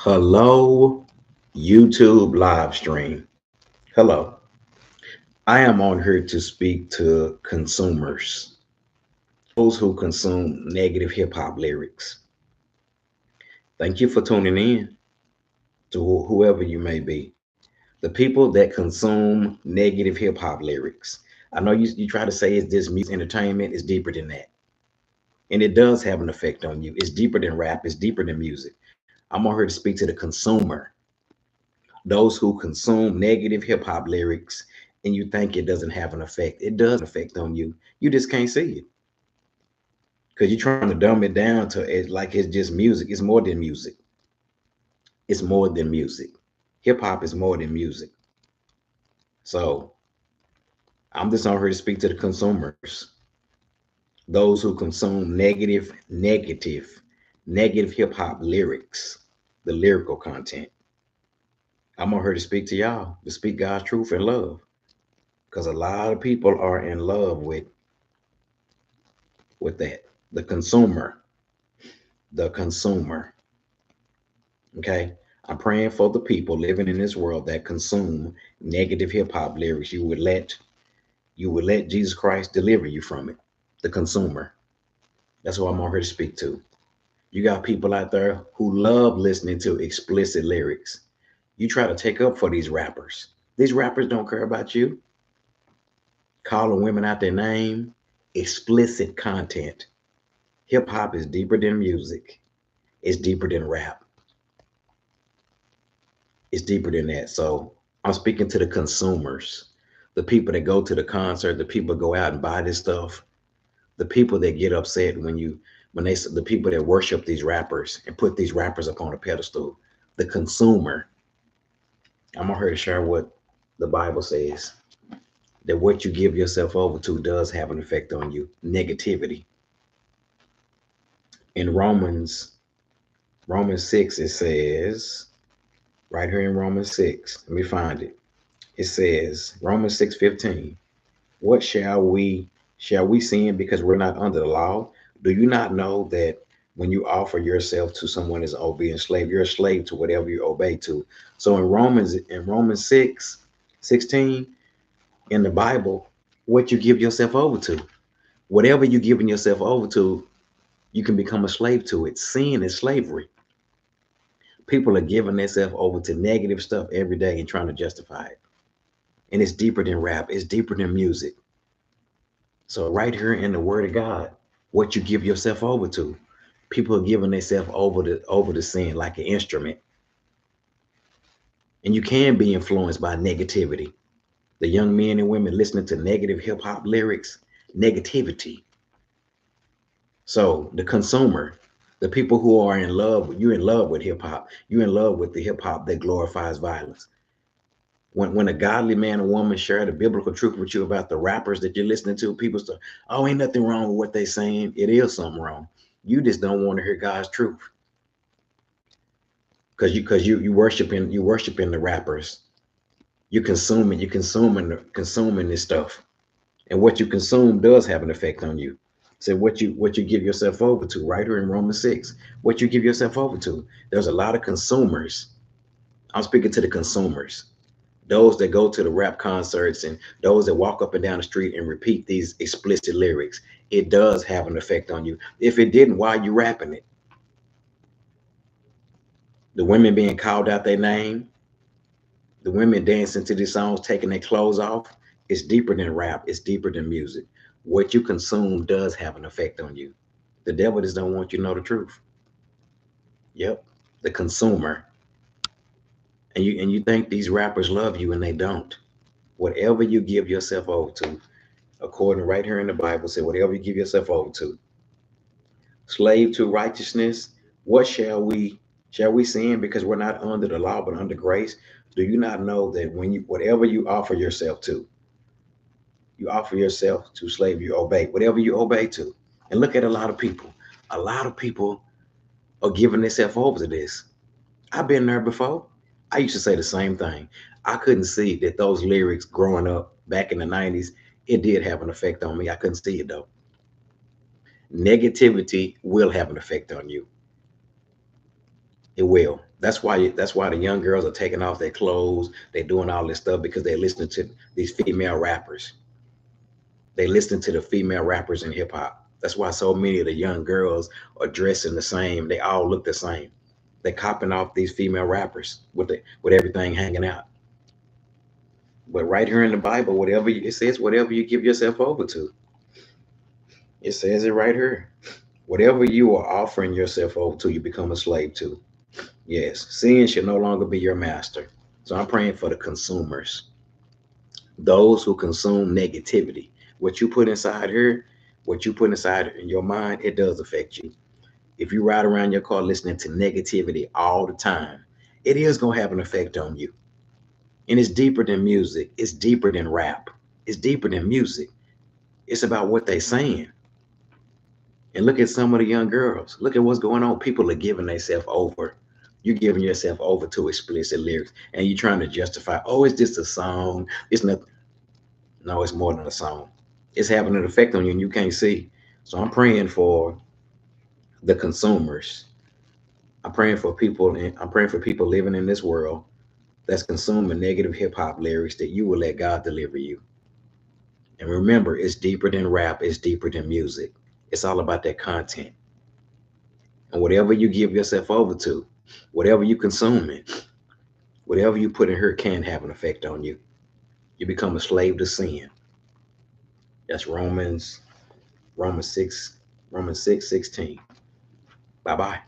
Hello, YouTube live stream. Hello. I am on here to speak to consumers, those who consume negative hip hop lyrics. Thank you for tuning in to whoever you may be. The people that consume negative hip hop lyrics. I know you try to say it's this music entertainment, it's deeper than that. And it does have an effect on you. It's deeper than rap, it's deeper than music. I'm on here to speak to the consumer, those who consume negative hip hop lyrics and you think it doesn't have an effect. It does affect on you. You just can't see it because you're trying to dumb it down to it like it's just music. It's more than music. It's more than music. Hip hop is more than music. So I'm just on here to speak to the consumers, those who consume negative hip hop lyrics, the lyrical content. I'm on here to speak to y'all, to speak God's truth and love. Because a lot of people are in love with that. The consumer, the consumer. Okay. I'm praying for the people living in this world that consume negative hip hop lyrics. You would let Jesus Christ deliver you from it. The consumer. That's who I'm on here to speak to. You got people out there who love listening to explicit lyrics. You try to take up for these rappers. These rappers don't care about you. Calling women out their name, explicit content. Hip hop is deeper than music. It's deeper than rap. It's deeper than that. So I'm speaking to the consumers, the people that go to the concert, the people that go out and buy this stuff, the people that get upset the people that worship these rappers and put these rappers up on a pedestal. The consumer. I'm on here to share what the Bible says, that what you give yourself over to does have an effect on you. Negativity. In Romans 6, it says, right here in Romans 6, let me find it. It says, Romans 6:15, what shall we sin because we're not under the law? Do you not know that when you offer yourself to someone as an obedient slave, you're a slave to whatever you obey to? So in Romans 6:16, in the Bible, what you give yourself over to, whatever you're giving yourself over to, you can become a slave to it. Sin is slavery. People are giving themselves over to negative stuff every day and trying to justify it. And it's deeper than rap, it's deeper than music. So right here in the word of God, what you give yourself over to. People are giving themselves over to sin like an instrument. And you can be influenced by negativity. The young men and women listening to negative hip hop lyrics, negativity. So the consumer, the people who are in love, you're in love with hip hop. You're in love with the hip hop that glorifies violence. When a godly man or woman share the biblical truth with you about the rappers that you're listening to, people say, "Oh, ain't nothing wrong with what they saying." It is something wrong. You just don't want to hear God's truth because you worshiping the rappers. You're consuming this stuff, and what you consume does have an effect on you. So what you give yourself over to, right here in Romans 6, what you give yourself over to. There's a lot of consumers. I'm speaking to the consumers, those that go to the rap concerts and those that walk up and down the street and repeat these explicit lyrics. It does have an effect on you. If it didn't, why are you rapping it? The women being called out their name, the women dancing to these songs, taking their clothes off. It's deeper than rap. It's deeper than music. What you consume does have an effect on you. The devil just don't want you to know the truth. Yep, the consumer. And you think these rappers love you and they don't. Whatever you give yourself over to, according right here in the Bible, say whatever you give yourself over to, slave to righteousness. What shall we sin because we're not under the law but under grace? Do you not know that when you whatever you offer yourself to, you offer yourself to slave, you obey whatever you obey to. And look at a lot of people. A lot of people are giving themselves over to this. I've been there before. I used to say the same thing. I couldn't see that those lyrics growing up back in the 90s, it did have an effect on me. I couldn't see it though. Negativity will have an effect on you. It will. That's why the young girls are taking off their clothes. They're doing all this stuff because they're listening to these female rappers. They listen to the female rappers in hip hop. That's why so many of the young girls are dressing the same. They all look the same. They're copying off these female rappers with everything hanging out. But right here in the Bible, it says, whatever you give yourself over to, it says it right here. Whatever you are offering yourself over to, you become a slave to. Yes, sin should no longer be your master. So I'm praying for the consumers, those who consume negativity. What you put inside here, what you put inside in your mind, it does affect you. If you ride around your car listening to negativity all the time, it is going to have an effect on you. And it's deeper than music, it's deeper than rap, it's deeper than music. It's about what they're saying. And look at some of the young girls. Look at what's going on. People are giving themselves over. You're giving yourself over to explicit lyrics and you're trying to justify, oh, it's just a song. It's nothing. No, it's more than a song. It's having an effect on you and you can't see. So I'm praying for the consumers. I'm praying for people living in this world that's consuming negative hip hop lyrics that you will let God deliver you. And remember, it's deeper than rap, it's deeper than music. It's all about that content. And whatever you give yourself over to, whatever you consuming, whatever you put in here can have an effect on you. You become a slave to sin. That's Romans 6, Romans 6:16. Bye bye.